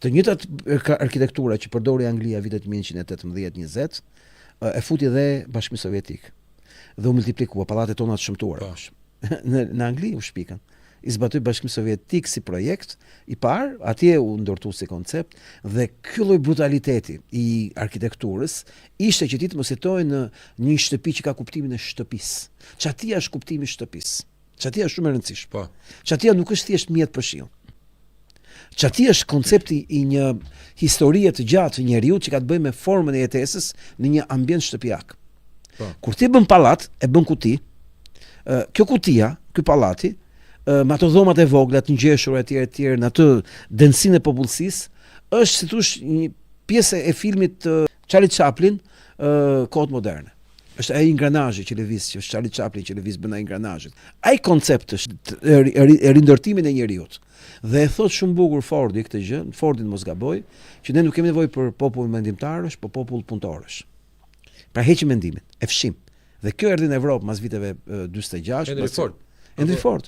Të njëjtat arkitektura që përdori Anglia vitet 1918-20, e futi dhe Bashkimi Sovjetik. Dhe u multiplikua pallatet tona të shëmtuara. Në Angli u shpikën. I zbatoi Bashkimi Sovjetik si projekt i parë, atje u ndërtu si koncept, dhe ky lloj brutaliteti i arkitekturës ishte që ti të mos jetoj në një shtëpi që ka kuptimin e shtëpisë. Çatia është kuptimi i shtëpisë. Çatia është shumë e rëndësishme. Po. Çatia nuk është thjesht mjet për shill. Çatia është koncepti i një historie të gjatë të njeriu që ka të bëjë me formën e jetesës në një ambient shtëpiak. Po. Kur ti bën pallat, e bën kuti. Kjo kutia, ky pallati, me ato dhomat e vogla, të ngjeshura etj, në atë densinë e popullsisë, është si thosh një pjesë e filmit Charlie Chaplin, kohët moderne. Është ai ingranazhi që lëviz, që është Charlie Chaplin që lëviz bën ai ingranazhin. Ai koncept është e rindërtimit e njerëzit. Dhe e thot shumë bukur Fordi këtë gjë, Fordin mos gaboj, që ne nuk kemi nevojë për popull mendimtarësh, por popull punëtorësh. Pra heqim mendimin, e fshim. Dhe kjo erdhi në Evropë mas viteve 46. Henry Ford.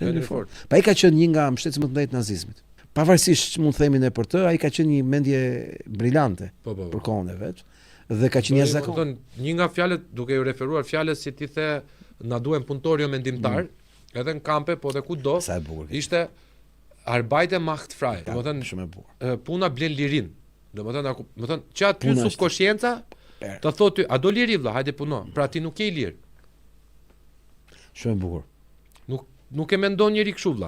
Pa ai ka qenë një nga mbështetësit më të mëdhenj të nazizmit. Pavarësisht që mund të themi ne për të, ai ka qenë një mendje brillante për kohën e vet dhe ka qenë jashtëzakonshëm. Një nga fjalët, duke u referuar fjalës si ti the, na duhen punëtor jo mendimtar, edhe në kampe, po edhe kudo, ishte Arbeite macht frei. Domethënë shumë e bukur. Puna blen lirin. Domethënë që aty subkonscienca të thotë, a do liri vëlla, hajde puno. Pra ti nuk je i lirë. Shumë e bukur. Nuk e mendon njëri kështu vëlla.